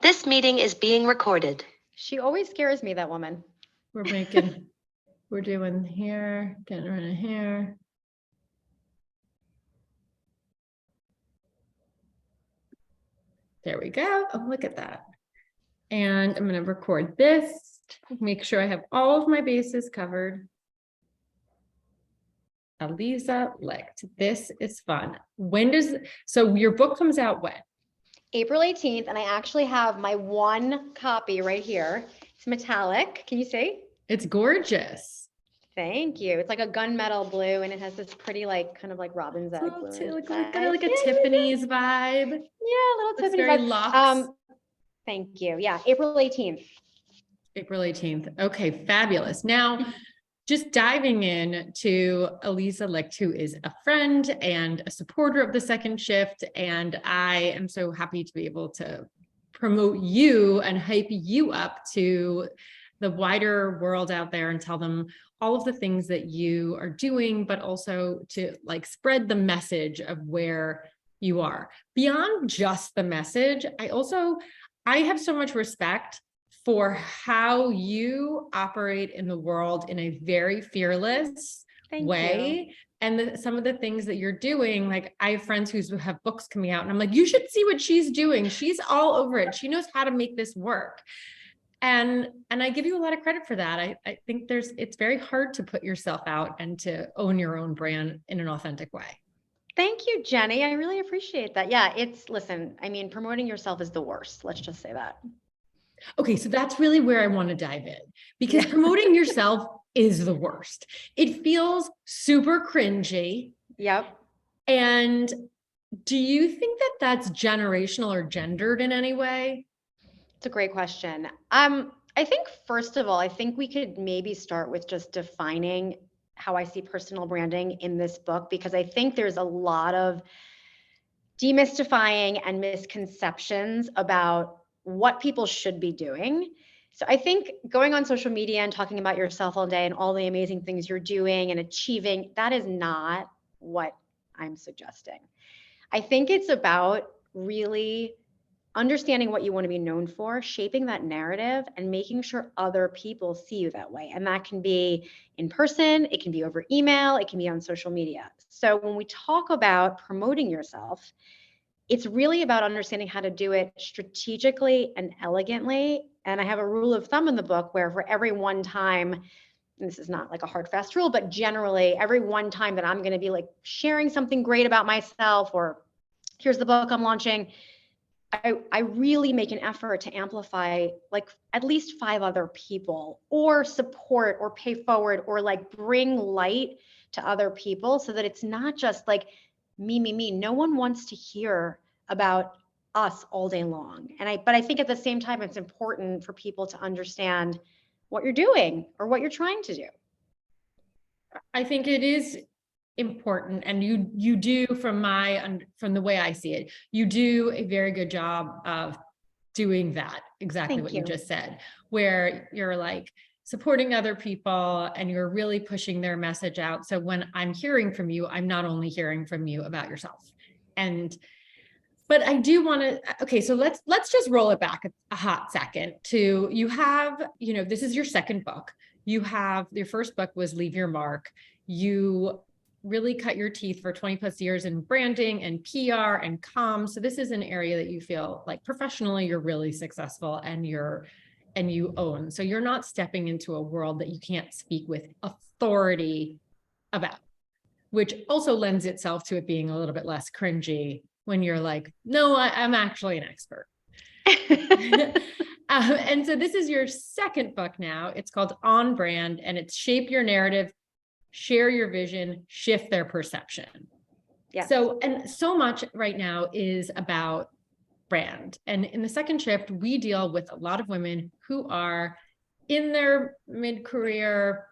This meeting is being recorded. She always scares me, that woman. We're doing here, getting rid of here. There we go. Oh, look at that. And I'm going to record this, make sure I have all of my bases covered. Aliza Licht. This is fun. So your book comes out when? April 18th, and I actually have my one copy right here. It's metallic. Can you see? It's gorgeous. Thank you. It's like a gunmetal blue, and it has this pretty, kind of like robin's egg blue. Kind of like a Tiffany's vibe. Yeah, a little Tiffany's very vibe. luxe. Thank you. Yeah, April 18th. April 18th. Okay, fabulous. Now, just diving in to Aliza Licht, who is a friend and a supporter of the Second Shift. And I am so happy to be able to promote you and hype you up to the wider world out there and tell them all of the things that you are doing, but also to spread the message of where you are. Beyond just the message, I have so much respect for how you operate in the world in a very fearless way. And some of the things that you're doing, I have friends who have books coming out and I'm like, you should see what she's doing. She's all over it. She knows how to make this work. And I give you a lot of credit for that. I think it's very hard to put yourself out and to own your own brand in an authentic way. Thank you, Jenny. I really appreciate that. Yeah, listen, promoting yourself is the worst. Let's just say that. Okay, so that's really where I want to dive in, because promoting yourself is the worst. It feels super cringy. Yep. And do you think that that's generational or gendered in any way? It's a great question. I think, first of all, I think we could maybe start with just defining how I see personal branding in this book, because I think there's a lot of demystifying and misconceptions about what people should be doing. So I think going on social media and talking about yourself all day and all the amazing things you're doing and achieving, that is not what I'm suggesting. I think it's about really understanding what you want to be known for, shaping that narrative, and making sure other people see you that way. And that can be in person, it can be over email, it can be on social media. So when we talk about promoting yourself, it's really about understanding how to do it strategically and elegantly. And I have a rule of thumb in the book where for every one time, and this is not like a hard, fast rule, but generally every one time that I'm going to be sharing something great about myself, or here's the book I'm launching, I really make an effort to amplify at least 5 other people, or support or pay forward or bring light to other people, so that it's not just me. No one wants to hear about us all day long. But I think at the same time, it's important for people to understand what you're doing or what you're trying to do. I think it is important, and you do, from the way I see it, you do a very good job of doing that, exactly what you just said, where you're supporting other people and you're really pushing their message out. So when I'm hearing from you, I'm not only hearing from you about yourself. But I do want to, okay, so let's just roll it back a hot second to, you have, this is your second book. Your first book was Leave Your Mark. You really cut your teeth for 20 plus years in branding and PR and comms. So this is an area that you feel professionally you're really successful and you own. So you're not stepping into a world that you can't speak with authority about, which also lends itself to it being a little bit less cringy when you're no, I'm actually an expert. And so this is your second book now. It's called On Brand, and it's Shape Your Narrative, Share Your Vision, Shift Their Perception. Yeah. So much right now is about brand. And in the Second Shift, we deal with a lot of women who are in their mid-career,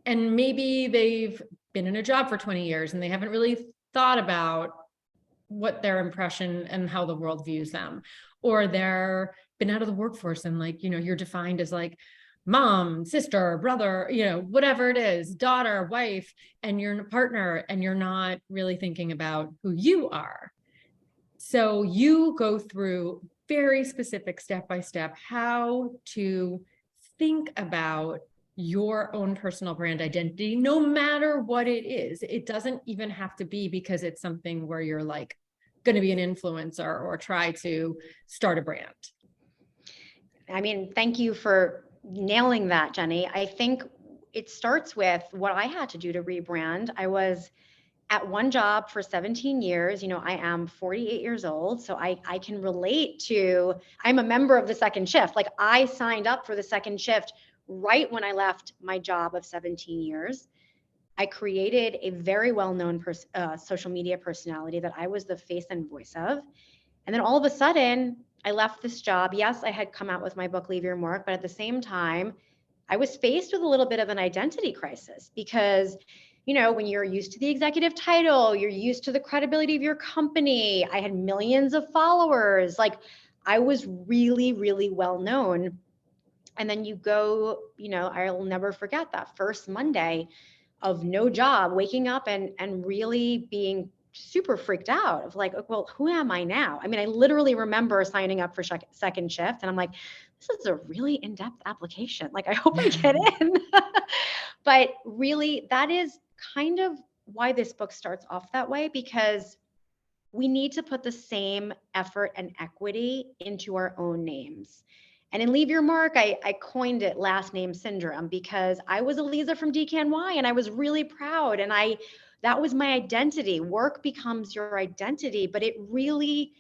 and maybe they've been in a job for 20 years and they haven't really thought about what their impression and how the world views them, or they're been out of the workforce and you're defined as mom, sister, brother, whatever it is, daughter, wife, and you're a partner, and you're not really thinking about who you are. So you go through very specific step-by-step how to think about your own personal brand identity, no matter what it is. It doesn't even have to be because it's something where you're like going to be an influencer or try to start a brand. I mean, thank you for nailing that, Jenny. I think it starts with what I had to do to rebrand. I was at one job for 17 years. You know, I am 48 years old, so I can relate to, I'm a member of the second shift. Like, I signed up for the second shift right when I left my job of 17 years. I created a very well-known social media personality that I was the face and voice of. And then all of a sudden, I left this job. Yes, I had come out with my book, Leave Your Mark, but at the same time, I was faced with a little bit of an identity crisis because, you know, when you're used to the executive title, you're used to the credibility of your company. I had millions of followers. Like, I was really, really well known. And then you go, you know, I'll never forget that first Monday of no job, waking up and really being super freaked out of like, well, who am I now? I mean, I literally remember signing up for second shift and I'm like, this is a really in-depth application. Like, I hope I get in. But really, that is kind of why this book starts off that way, because we need to put the same effort and equity into our own names. And in Leave Your Mark, I coined it last name syndrome because I was Aliza from DKNY and I was really proud. And that was my identity. Work becomes your identity, but it really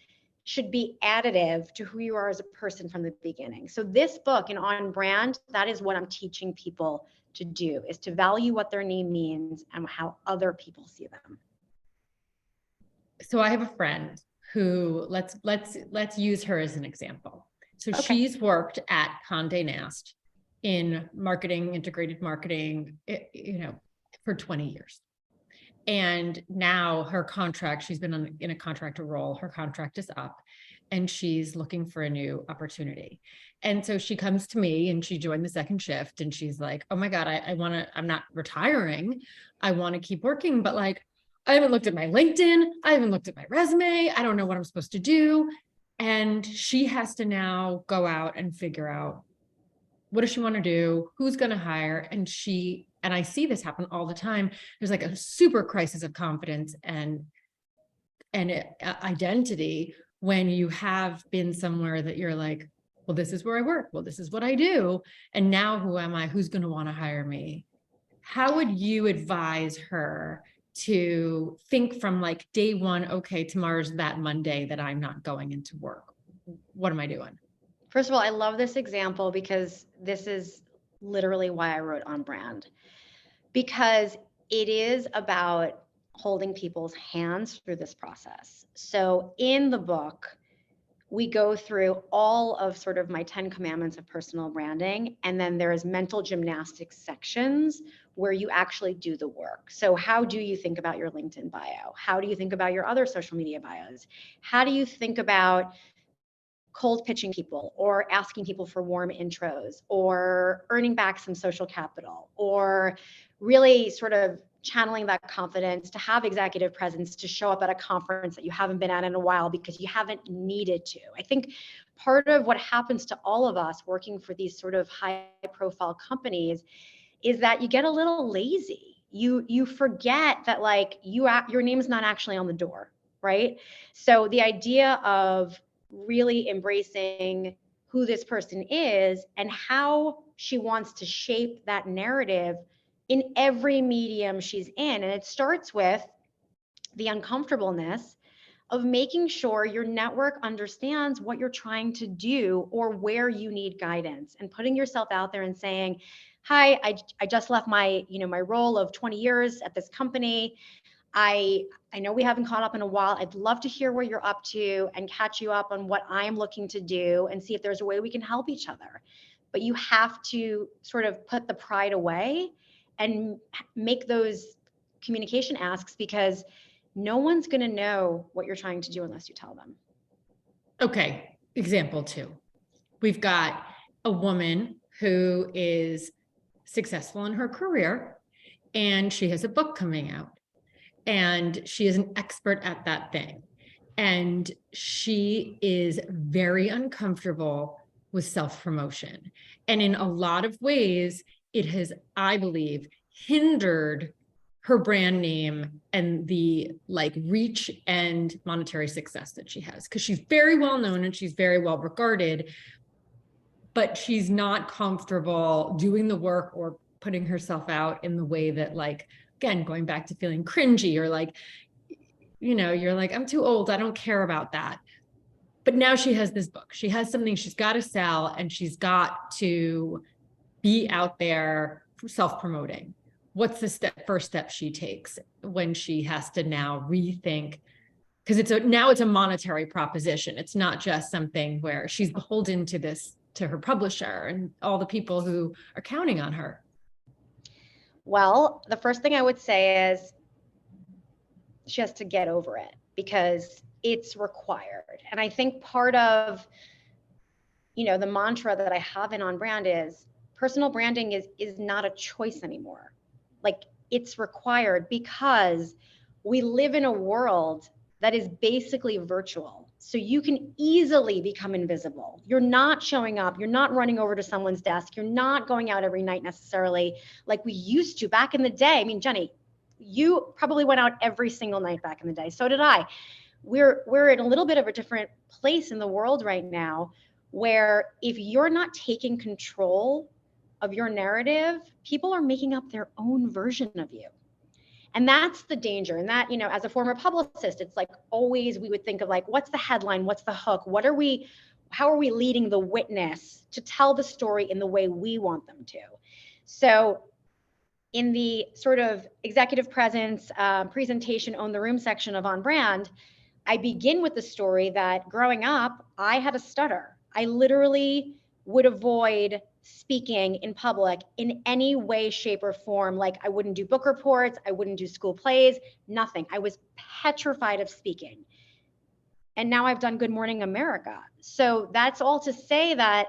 should be additive to who you are as a person from the beginning. So this book and On Brand, that is what I'm teaching people to do, is to value what their name means and how other people see them. So I have a friend who, let's use her as an example. So Okay. she's worked at Condé Nast in marketing, integrated marketing, you know, for 20 years. And now her contract, she's been in a contractor role, her contract is up and she's looking for a new opportunity. And so she comes to me and she joined the second shift and she's like, oh my God, I'm not retiring. I want to keep working, but like, I haven't looked at my LinkedIn. I haven't looked at my resume. I don't know what I'm supposed to do. And she has to now go out and figure out, what does she want to do? Who's going to hire? And I see this happen all the time. There's like a super crisis of confidence and identity when you have been somewhere that you're like, well, this is where I work. Well, this is what I do. And now who am I? Who's going to want to hire me? How would you advise her to think from like day one, okay, tomorrow's that Monday that I'm not going into work? What am I doing? First of all, I love this example because this is literally why I wrote On Brand, because it is about holding people's hands through this process. So in the book, we go through all of sort of my 10 commandments of personal branding, and then there's mental gymnastics sections where you actually do the work. So how do you think about your LinkedIn bio? How do you think about your other social media bios? How do you think about cold pitching people or asking people for warm intros or earning back some social capital or really sort of channeling that confidence to have executive presence to show up at a conference that you haven't been at in a while because you haven't needed to. I think part of what happens to all of us working for these sort of high profile companies is that you get a little lazy. You forget that like your name is not actually on the door, right? So the idea of really embracing who this person is and how she wants to shape that narrative in every medium she's in. And it starts with the uncomfortableness of making sure your network understands what you're trying to do or where you need guidance, and putting yourself out there and saying, hi, I just left my role of 20 years at this company. I know we haven't caught up in a while. I'd love to hear where you're up to and catch you up on what I'm looking to do and see if there's a way we can help each other. But you have to sort of put the pride away and make those communication asks, because no one's going to know what you're trying to do unless you tell them. Okay, example 2. We've got a woman who is successful in her career and she has a book coming out and she is an expert at that thing. And she is very uncomfortable with self-promotion. And in a lot of ways, it has, I believe, hindered her brand name and the like reach and monetary success that she has. Because she's very well known and she's very well regarded, but she's not comfortable doing the work or putting herself out in the way that, like, again, going back to feeling cringy or like, you're like, I'm too old, I don't care about that. But now she has this book. She has something she's got to sell, and she's got to be out there self-promoting. What's the first step she takes when she has to now rethink? Because now it's a monetary proposition. It's not just something where she's beholden to this, to her publisher and all the people who are counting on her. Well, the first thing I would say is she has to get over it, because it's required. And I think part of, the mantra that I have in On Brand is personal branding is not a choice anymore. Like, it's required, because we live in a world that is basically virtual. So you can easily become invisible. You're not showing up. You're not running over to someone's desk. You're not going out every night necessarily like we used to back in the day. I mean, Jenny, you probably went out every single night back in the day. So did I. We're in a little bit of a different place in the world right now, where if you're not taking control of your narrative, people are making up their own version of you. And that's the danger. And that, as a former publicist, it's like always we would think of like, what's the headline? What's the hook? How are we leading the witness to tell the story in the way we want them to? So in the sort of executive presence presentation, own the room section of On Brand, I begin with the story that growing up, I had a stutter. I literally would avoid speaking in public in any way, shape, or form. Like, I wouldn't do book reports, I wouldn't do school plays, nothing. I was petrified of speaking. And now I've done Good Morning America. So that's all to say that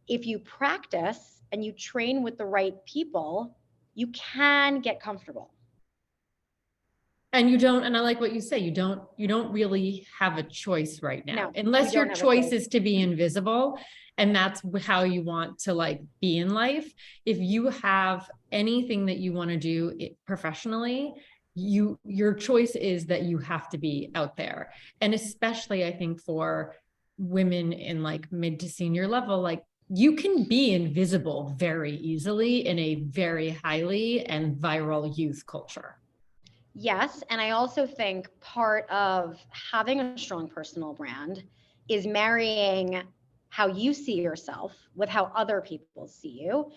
if you practice and you train with the right people, you can get comfortable. And and I like what you say, you don't really have a choice right now, No, unless your choice is to be invisible. And that's how you want to like be in life. If you have anything that you want to do professionally, your choice is that you have to be out there. And especially I think for women in like mid to senior level, like you can be invisible very easily in a very highly and viral youth culture. Yes. And I also think part of having a strong personal brand is marrying how you see yourself with how other people see you.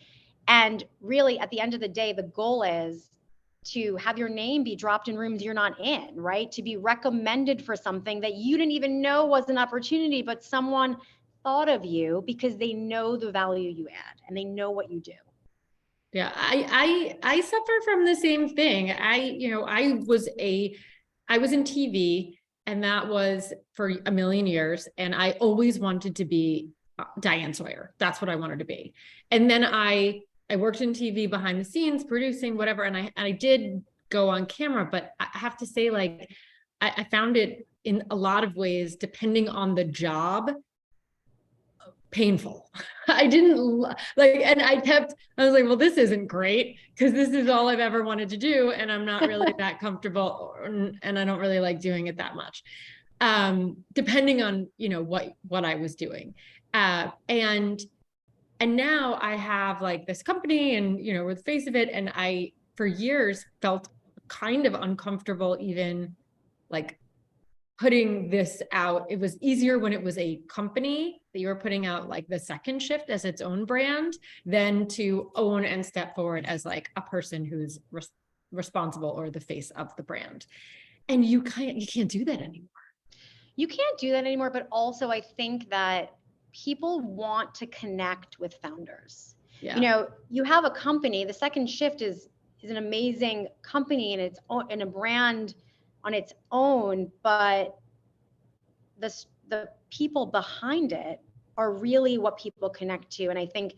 And really, at the end of the day, the goal is to have your name be dropped in rooms you're not in, right? To be recommended for something that you didn't even know was an opportunity, but someone thought of you because they know the value you add and they know what you do. Yeah, I suffer from the same thing. I was in TV, and that was for a million years. And I always wanted to be Diane Sawyer. That's what I wanted to be. And then I worked in TV behind the scenes, producing whatever. And I did go on camera, but I have to say, like, I found it in a lot of ways, depending on the job, painful. I didn't like, and I was like, well, this isn't great, because this is all I've ever wanted to do. And I'm not really that comfortable, and I don't really like doing it that much. Depending on, what I was doing. And now I have like this company, and, we're the face of it. And I, for years, felt kind of uncomfortable, even like putting this out. It was easier when it was a company that you were putting out like the second shift as its own brand, than to own and step forward as like a person who's responsible or the face of the brand. And you can't do that anymore. You can't do that anymore, but also I think that people want to connect with founders. Yeah. You have a company, the second shift is an amazing company and its own, and a brand on its own, but the people behind it are really what people connect to. And I think,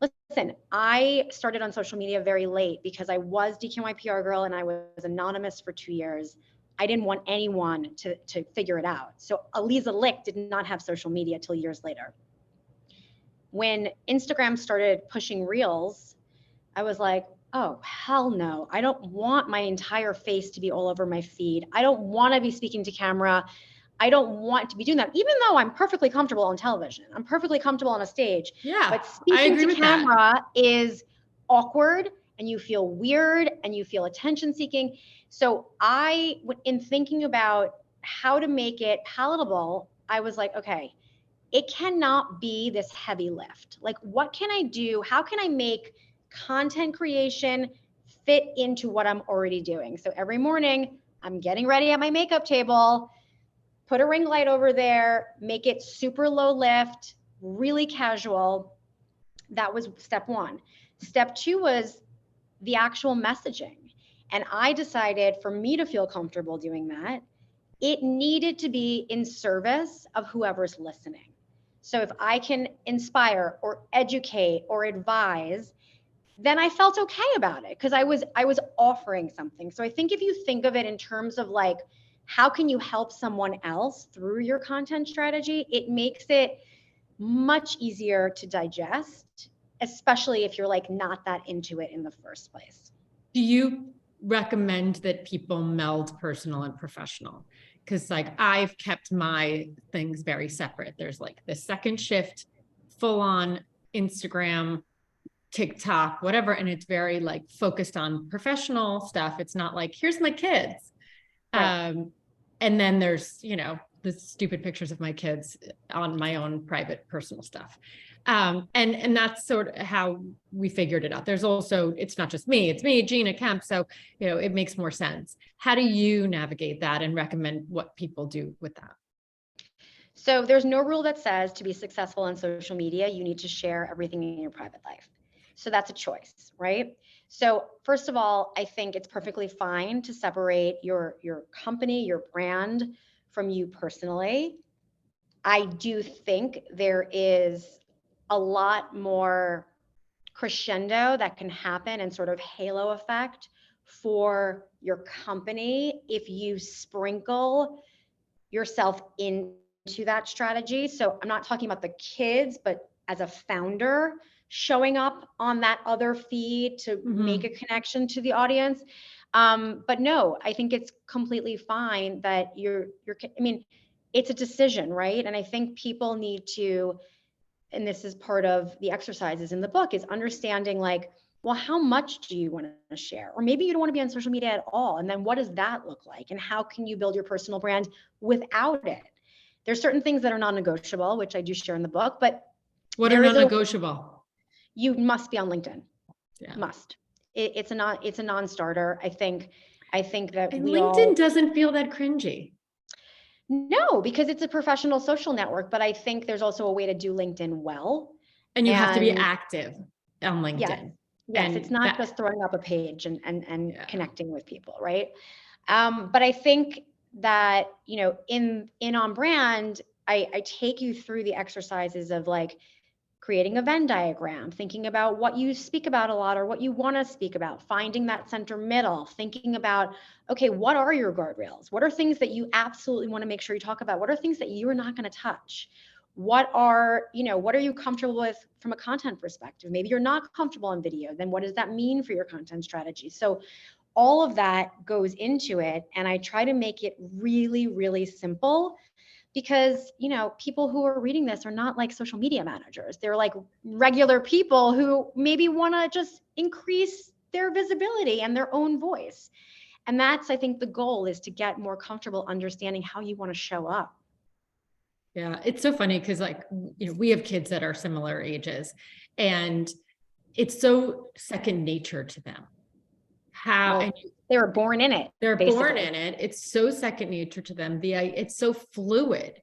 listen, I started on social media very late because I was DKNY PR girl and I was anonymous for 2 years. I didn't want anyone to figure it out. So Aliza Licht did not have social media till years later. When Instagram started pushing reels, I was like, oh, hell no. I don't want my entire face to be all over my feed. I don't want to be speaking to camera. I don't want to be doing that, even though I'm perfectly comfortable on television. I'm perfectly comfortable on a stage. Yeah, But I speaking agree to with that. camera is awkward and you feel weird and you feel attention seeking. So in thinking about how to make it palatable, I was like, okay, it cannot be this heavy lift. Like, what can I do? How can I make content creation fit into what I'm already doing? So every morning I'm getting ready at my makeup table, put a ring light over there, make it super low lift, really casual. That was step one. Step two was the actual messaging. And I decided for me to feel comfortable doing that, it needed to be in service of whoever's listening. So if I can inspire or educate or advise, then I felt okay about it because I was offering something. So I think if you think of it in terms of like, how can you help someone else through your content strategy, it makes it much easier to digest, especially if you're like not that into it in the first place. Do you recommend that people meld personal and professional? Because like I've kept my things very separate. There's like the second shift, full on Instagram, TikTok, whatever. And it's very like focused on professional stuff. It's not like, here's my kids. Right. And then there's, the stupid pictures of my kids on my own private personal stuff. And that's sort of how we figured it out. There's also, it's not just me, it's me, Gina Kemp. So, it makes more sense. How do you navigate that and recommend what people do with that? So there's no rule that says to be successful on social media, you need to share everything in your private life. So that's a choice, right? So first of all, I think it's perfectly fine to separate your company, your brand from you personally. I do think there is a lot more crescendo that can happen and sort of halo effect for your company if you sprinkle yourself into that strategy. So I'm not talking about the kids, but as a founder, showing up on that other feed to make a connection to the audience. But no, I think it's completely fine that it's a decision, right? And I think people need to, and this is part of the exercises in the book, is understanding like, well, how much do you want to share? Or maybe you don't want to be on social media at all. And then what does that look like? And how can you build your personal brand without it? There's certain things that are non-negotiable, which I do share in the book, but what are non-negotiable? You must be on LinkedIn. Yeah. Must. It's a non-starter. I think that and LinkedIn doesn't feel that cringy. No, because it's a professional social network, but I think there's also a way to do LinkedIn well. And you have to be active on LinkedIn. Yes, it's not just throwing up a page and connecting with people, right? But I think that, in On Brand, I take you through the exercises of like creating a Venn diagram, thinking about what you speak about a lot or what you want to speak about, finding that center middle, thinking about, okay, what are your guardrails? What are things that you absolutely want to make sure you talk about? What are things that you're not going to touch? What are you comfortable with from a content perspective? Maybe you're not comfortable on video. Then what does that mean for your content strategy? So all of that goes into it. And I try to make it really, really simple because, people who are reading this are not like social media managers. They're like regular people who maybe want to just increase their visibility and their own voice. And that's, I think the goal is to get more comfortable understanding how you want to show up. Yeah, it's so funny because we have kids that are similar ages and it's so second nature to them. They were born in it. They're born in it. It's so second nature to them. It's so fluid.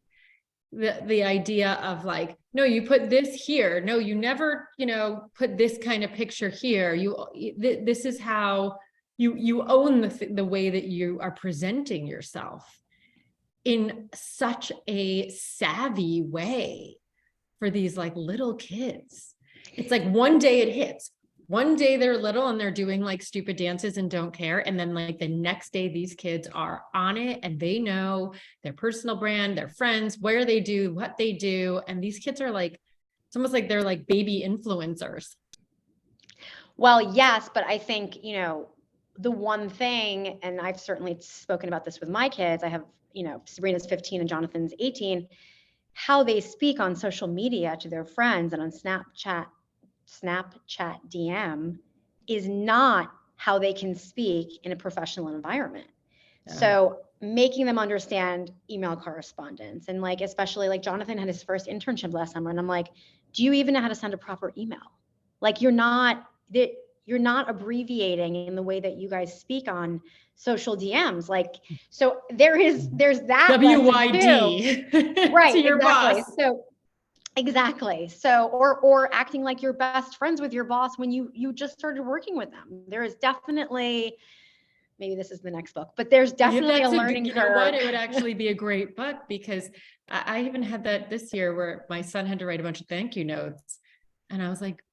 The idea of like, no, you put this here. No, you never, put this kind of picture here. This is how you own the way that you are presenting yourself in such a savvy way for these like little kids. It's like one day it hits, one day they're little and they're doing like stupid dances and don't care. And then like the next day, these kids are on it and they know their personal brand, their friends, where they do, what they do. And these kids are like, it's almost like they're like baby influencers. Well, yes, but I think, the one thing, and I've certainly spoken about this with my kids, I have, Sabrina's 15 and Jonathan's 18, how they speak on social media to their friends and on Snapchat DM is not how they can speak in a professional environment. Yeah. So making them understand email correspondence, and like, especially like Jonathan had his first internship last summer, and I'm like, do you even know how to send a proper email? Like you're not abbreviating in the way that you guys speak on social DMs. Like, so there's that WYD. right, To your exactly. boss. So exactly. So, or acting like you're best friends with your boss when you just started working with them. There is definitely, maybe this is the next book, but there's definitely a learning curve. You know what? It would actually be a great book, because I even had that this year where my son had to write a bunch of thank you notes. And I was like,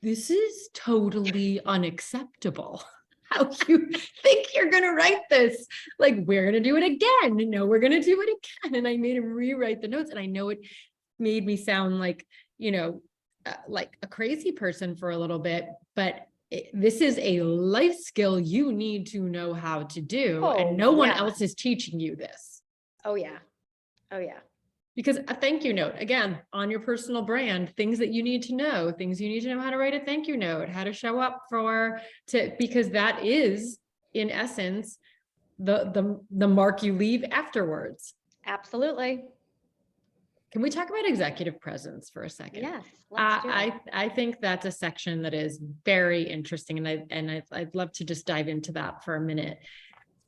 this is totally unacceptable. How you think you're going to write this? Like, we're going to do it again. No, we're going to do it again. And I made him rewrite the notes. And I know it made me sound like, like a crazy person for a little bit, but this is a life skill you need to know how to do. And no one else is teaching you this. Oh yeah. Oh yeah. Because a thank you note, again, on your personal brand, things that you need to know, things you need to know how to write a thank you note, how to show up because that is in essence, the mark you leave afterwards. Absolutely. Can we talk about executive presence for a second? Yes. Let's do it. I think that's a section that is very interesting. And I'd love to just dive into that for a minute.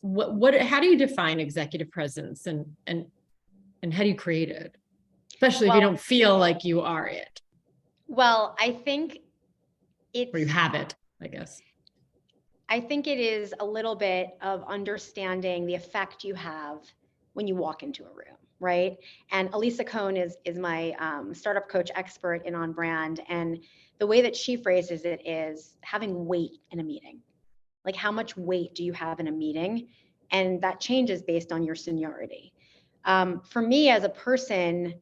How do you define executive presence and how do you create it? Especially if you don't feel like you are it. Well, I think or you have it, I guess. I think it is a little bit of understanding the effect you have when you walk into a room, right? And Aliza Cohn is my startup coach expert in on brand. And the way that she phrases it is having weight in a meeting. Like, how much weight do you have in a meeting? And that changes based on your seniority. For me as a person,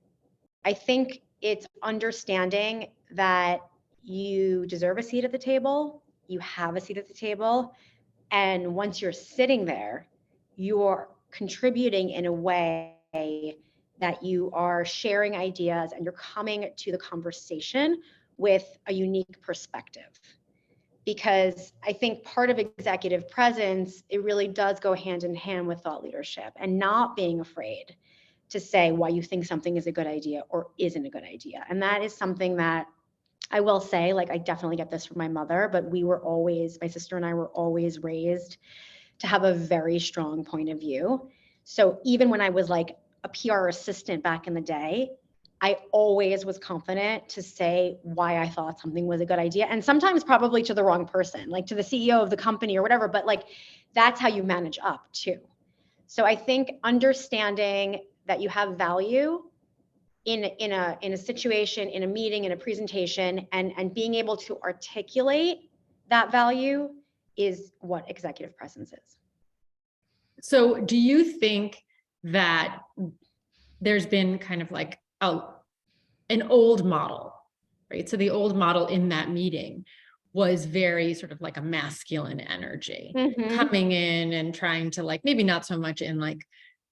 I think it's understanding that you deserve a seat at the table, you have a seat at the table, and once you're sitting there, you're contributing in a way that you are sharing ideas and you're coming to the conversation with a unique perspective. Because I think part of executive presence, it really does go hand in hand with thought leadership and not being afraid to say why you think something is a good idea or isn't a good idea. And that is something that I will say, like, I definitely get this from my mother, but my sister and I were always raised to have a very strong point of view. So even when I was like a PR assistant back in the day, I always was confident to say why I thought something was a good idea. And sometimes probably to the wrong person, like to the CEO of the company or whatever, but like, that's how you manage up too. So I think understanding that you have value in a situation, in a meeting, in a presentation, and being able to articulate that value is what executive presence is. So do you think that there's been kind of like an old model, right? So the old model in that meeting was very sort of like a masculine energy, coming in and trying to, like, maybe not so much in, like,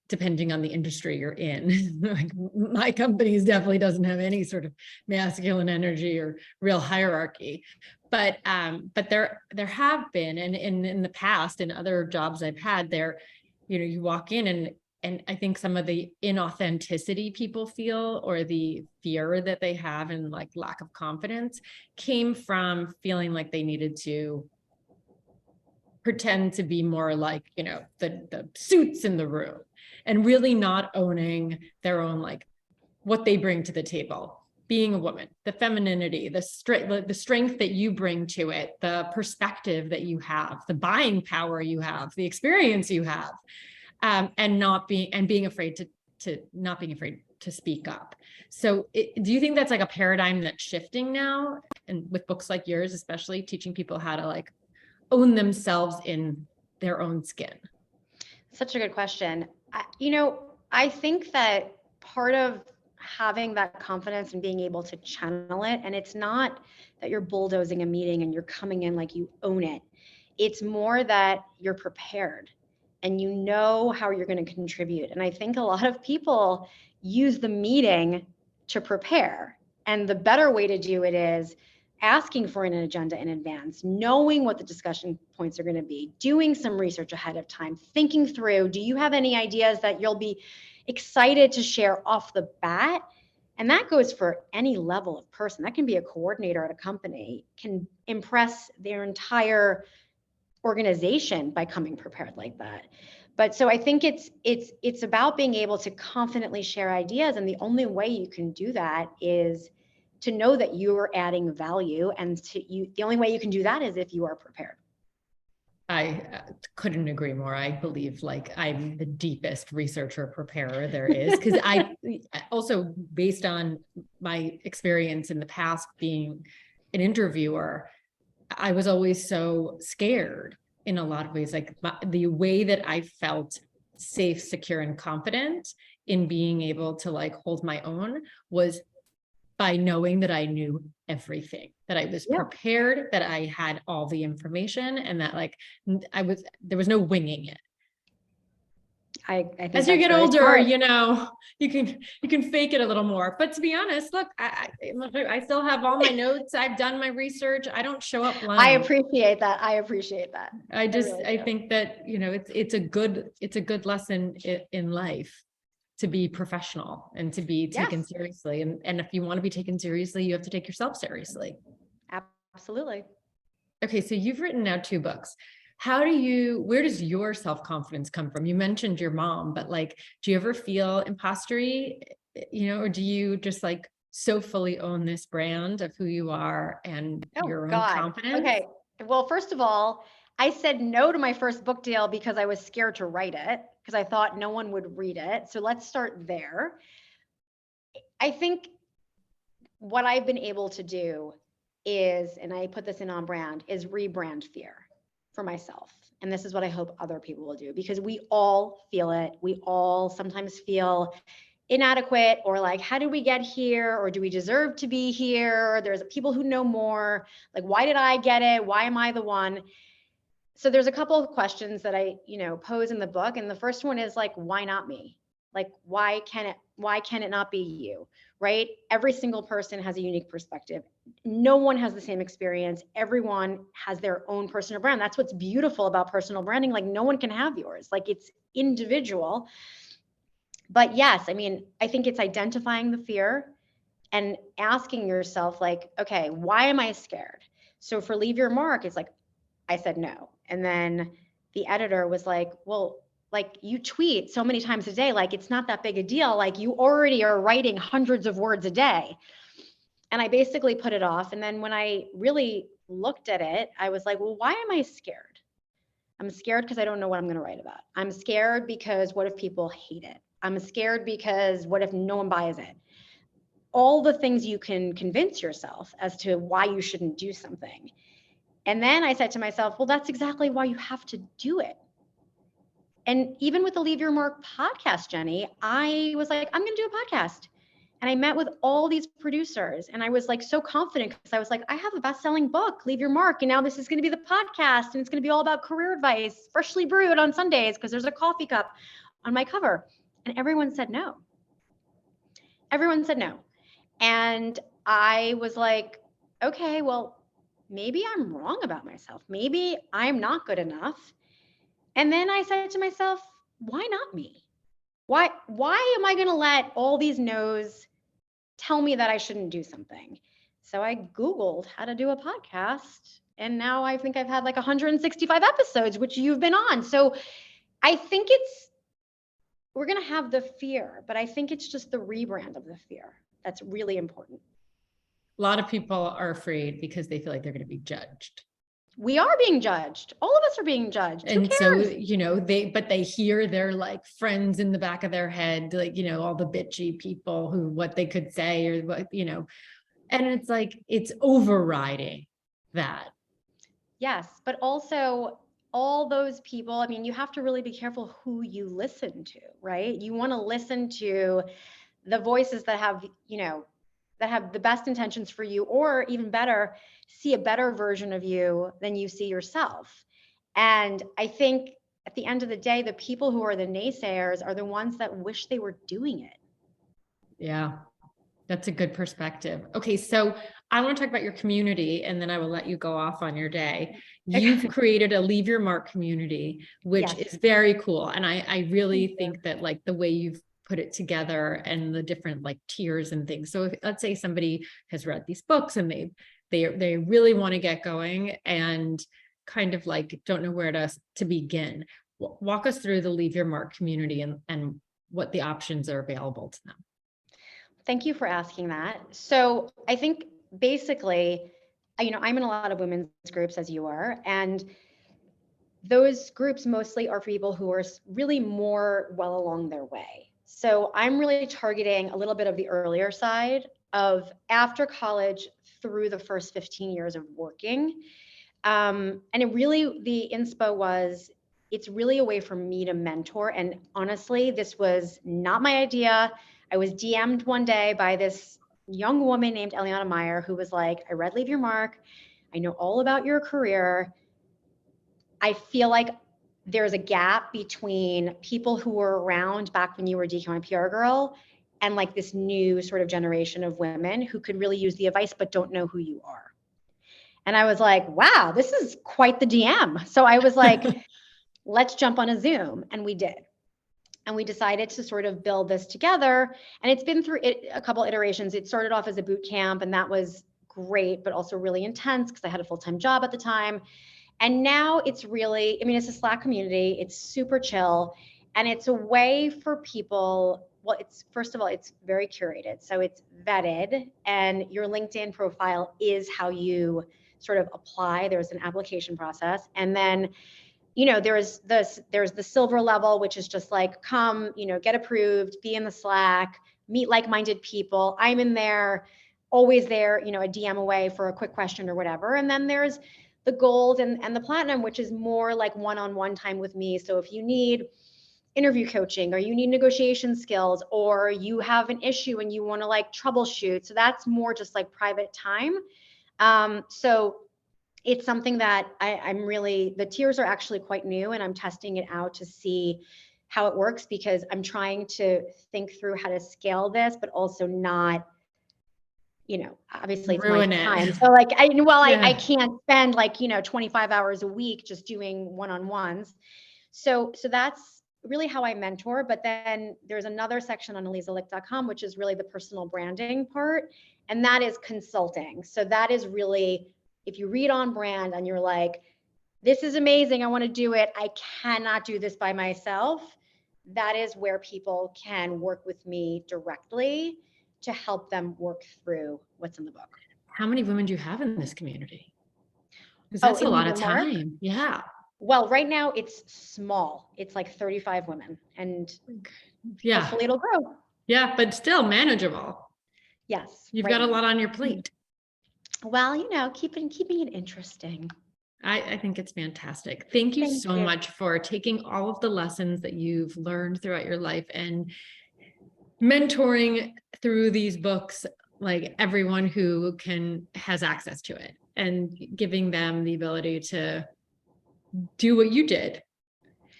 depending on the industry you're in. Like, my company definitely doesn't have any sort of masculine energy or real hierarchy, but there have been, and in the past, in other jobs I've had there, you walk in and I think some of the inauthenticity people feel, or the fear that they have, and like lack of confidence, came from feeling like they needed to pretend to be more like, the suits in the room, and really not owning their own, like, what they bring to the table. Being a woman, the femininity, the strength that you bring to it, the perspective that you have, the buying power you have, the experience you have. And being afraid to to speak up. So do you think that's like a paradigm that's shifting now? And with books like yours, especially teaching people how to like own themselves in their own skin? Such a good question. I think that part of having that confidence and being able to channel it, and it's not that you're bulldozing a meeting and you're coming in like you own it. It's more that you're prepared and you know how you're going to contribute. And I think a lot of people use the meeting to prepare. And the better way to do it is asking for an agenda in advance, knowing what the discussion points are going to be, doing some research ahead of time, thinking through, do you have any ideas that you'll be excited to share off the bat? And that goes for any level of person. That can be a coordinator at a company, can impress their entire organization by coming prepared like that. But so I think it's about being able to confidently share ideas, and the only way you can do that is to know that you are adding value, and the only way you can do that is if you are prepared. I couldn't agree more. I believe like I'm the deepest researcher preparer there is, because I also, based on my experience in the past being an interviewer, I was always so scared in a lot of ways. Like the way that I felt safe, secure, and confident in being able to like hold my own was by knowing that I knew everything, that I was prepared, that I had all the information, and that like there was no winging it. I think as you get older, smart. you can fake it a little more. But to be honest, look, I still have all my notes. I've done my research. I don't show up blind. I appreciate that. I think that, it's a good lesson in life to be professional and to be taken seriously. And if you want to be taken seriously, you have to take yourself seriously. Absolutely. Okay. So you've written now 2 books. Where does your self-confidence come from? You mentioned your mom, but like, do you ever feel impostery, or do you just like so fully own this brand of who you are and your own confidence? Okay. Well, first of all, I said no to my first book deal because I was scared to write it, because I thought no one would read it. So let's start there. I think what I've been able to do is, and I put this in on brand, is rebrand fear for myself. And this is what I hope other people will do, because we all feel it. We all sometimes feel inadequate, or like, how did we get here? Or do we deserve to be here? There's people who know more. Like, why did I get it? Why am I the one? So there's a couple of questions that I, pose in the book. And the first one is like, why not me? Like, why can it not be you? Right? Every single person has a unique perspective. No one has the same experience. Everyone has their own personal brand. That's what's beautiful about personal branding. Like, no one can have yours. Like, it's individual. But yes, I mean, I think it's identifying the fear and asking yourself, like, okay, why am I scared? So for Leave Your Mark, it's like, I said no. And then the editor was like, well, like, you tweet so many times a day, like, it's not that big a deal. Like, you already are writing hundreds of words a day. And I basically put it off. And then when I really looked at it, I was like, well, why am I scared? I'm scared because I don't know what I'm going to write about. I'm scared because what if people hate it? I'm scared because what if no one buys it? All the things you can convince yourself as to why you shouldn't do something. And then I said to myself, well, that's exactly why you have to do it. And even with the Leave Your Mark podcast, Jenny, I was like, I'm going to do a podcast. And I met with all these producers, and I was like so confident, because I was like, I have a best-selling book, Leave Your Mark. And now this is going to be the podcast, and it's going to be all about career advice, freshly brewed on Sundays, because there's a coffee cup on my cover. And everyone said no. Everyone said no. And I was like, okay, well, maybe I'm wrong about myself. Maybe I'm not good enough. And then I said to myself, why not me? Why am I going to let all these no's tell me that I shouldn't do something? So I Googled how to do a podcast. And now I think I've had like 165 episodes, which you've been on. So I think we're going to have the fear, but I think it's just the rebrand of the fear that's really important. A lot of people are afraid because they feel like they're going to be judged. We are being judged. All of us are being judged. Who And so, cares? they hear their like friends in the back of their head, like, all the bitchy people who, what they could say or what, and it's like, it's overriding that. Yes, but also all those people, I mean, you have to really be careful who you listen to, right? You want to listen to the voices that have, that have the best intentions for you, or even better, see a better version of you than you see yourself. And I think at the end of the day, the people who are the naysayers are the ones that wish they were doing it. Yeah. That's a good perspective. Okay, so I want to talk about your community and then I will let you go off on your day. You've created a Leave Your Mark community, which Yes. is very cool. And I really Thank you. think that like the way you've put it together and the different like tiers and things. So if, let's say somebody has read these books and they really want to get going and kind of like don't know where to begin. Walk us through the Leave Your Mark community and what the options are available to them. Thank you for asking that. So I think basically, I'm in a lot of women's groups as you are, and those groups mostly are for people who are really more well along their way. So I'm really targeting a little bit of the earlier side of after college through the first 15 years of working. And the inspo was, it's really a way for me to mentor. And honestly, this was not my idea. I was DM'd one day by this young woman named Eliana Meyer, who was like, I read Leave Your Mark. I know all about your career. I feel like there's a gap between people who were around back when you were DQ and PR girl and like this new sort of generation of women who could really use the advice but don't know who you are. And I was like, wow, this is quite the DM. So I was like, let's jump on a Zoom. And we did. And we decided to sort of build this together. And it's been through a couple iterations. It started off as a boot camp, and that was great, but also really intense because I had a full-time job at the time. And now it's really, it's a Slack community. It's super chill. And it's a way for people, well, it's first of all, it's very curated. So it's vetted, and your LinkedIn profile is how you sort of apply. There's an application process. And then, there's the silver level, which is just like, come, get approved, be in the Slack, meet like-minded people. I'm in there, always there, a DM away for a quick question or whatever. And then there's the gold and the platinum, which is more like one-on-one time with me. So if you need interview coaching, or you need negotiation skills, or you have an issue and you want to like troubleshoot, so that's more just like private time. So it's something that I'm really, the tiers are actually quite new, and I'm testing it out to see how it works, because I'm trying to think through how to scale this, but also not, obviously it's Ruin my it. time. So like, Yeah. I can't spend like, 25 hours a week just doing one-on-ones. So that's really how I mentor. But then there's another section on alizalicht.com, which is really the personal branding part. And that is consulting. So that is really, if you read On Brand and you're like, this is amazing, I want to do it, I cannot do this by myself, that is where people can work with me directly to help them work through what's in the book. How many women do you have in this community? Because that's a lot of time. Yeah. Well, right now it's small. It's like 35 women, and hopefully it'll grow. Yeah, but still manageable. Yes. You've got a lot on your plate. Well, keeping it interesting. I think it's fantastic. Thank you so much for taking all of the lessons that you've learned throughout your life and mentoring through these books, like everyone who has access to it, and giving them the ability to do what you did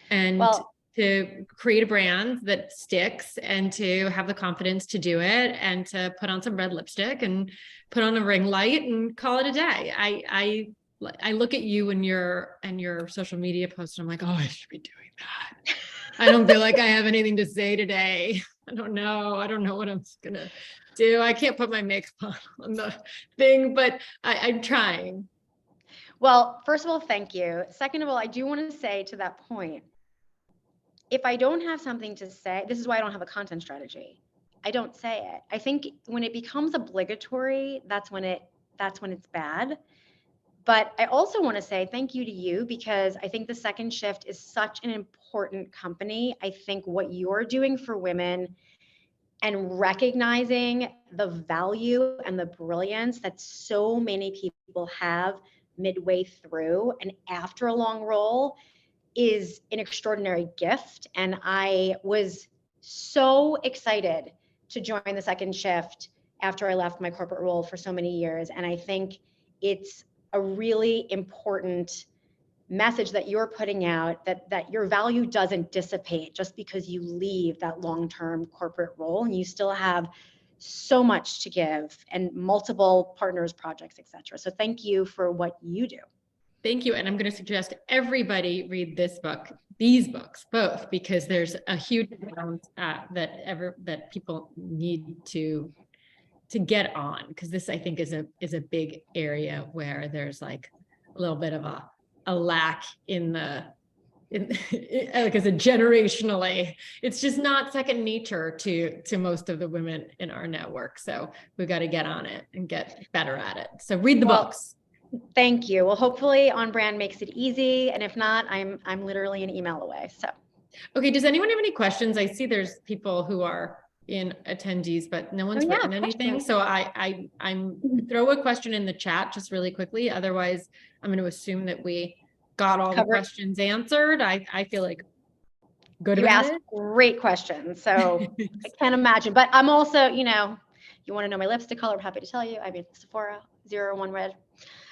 and to create a brand that sticks, and to have the confidence to do it, and to put on some red lipstick and put on a ring light and call it a day. I look at you and your social media posts, and I'm like, oh, I should be doing that. I don't feel like I have anything to say today. I don't know what I'm gonna do. I can't put my makeup on the thing, but I'm trying. Well, first of all, thank you. Second of all, I do want to say to that point, if I don't have something to say, this is why I don't have a content strategy. I don't say it. I think when it becomes obligatory, that's when it's bad. But I also want to say thank you to you, because I think the Second Shift is such an important company. I think what you're doing for women and recognizing the value and the brilliance that so many people have midway through and after a long role is an extraordinary gift. And I was so excited to join the Second Shift after I left my corporate role for so many years. And I think it's a really important message that you're putting out, that your value doesn't dissipate just because you leave that long-term corporate role, and you still have so much to give and multiple partners, projects, etc. So thank you for what you do. Thank you. And I'm going to suggest everybody read this book, these books, both, because there's a huge amount that people need to get on, because this, I think, is a big area where there's like a little bit of a lack in like as a generationally, it's just not second nature to most of the women in our network. So we've got to get on it and get better at it. So read the books. Thank you. Well, hopefully On Brand makes it easy. And if not, I'm literally an email away. So. Okay. Does anyone have any questions? I see there's people who are in attendees, but no one's written anything. So I'm throw a question in the chat just really quickly. Otherwise, I'm going to assume that we got all the questions answered. I feel like good about it. You asked great questions. So I can't imagine, but I'm also, you want to know my lipstick color, I'm happy to tell you. I mean, Sephora 01 red.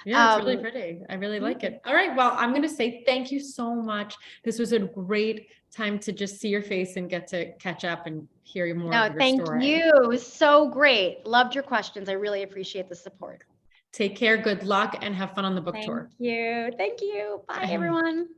Yeah, it's really pretty. I really like it. All right. Well, I'm going to say thank you so much. This was a great time to just see your face and get to catch up and hear more of your story. Thank you. It was so great. Loved your questions. I really appreciate the support. Take care. Good luck and have fun on the book tour. Thank you. Thank you. Bye, everyone.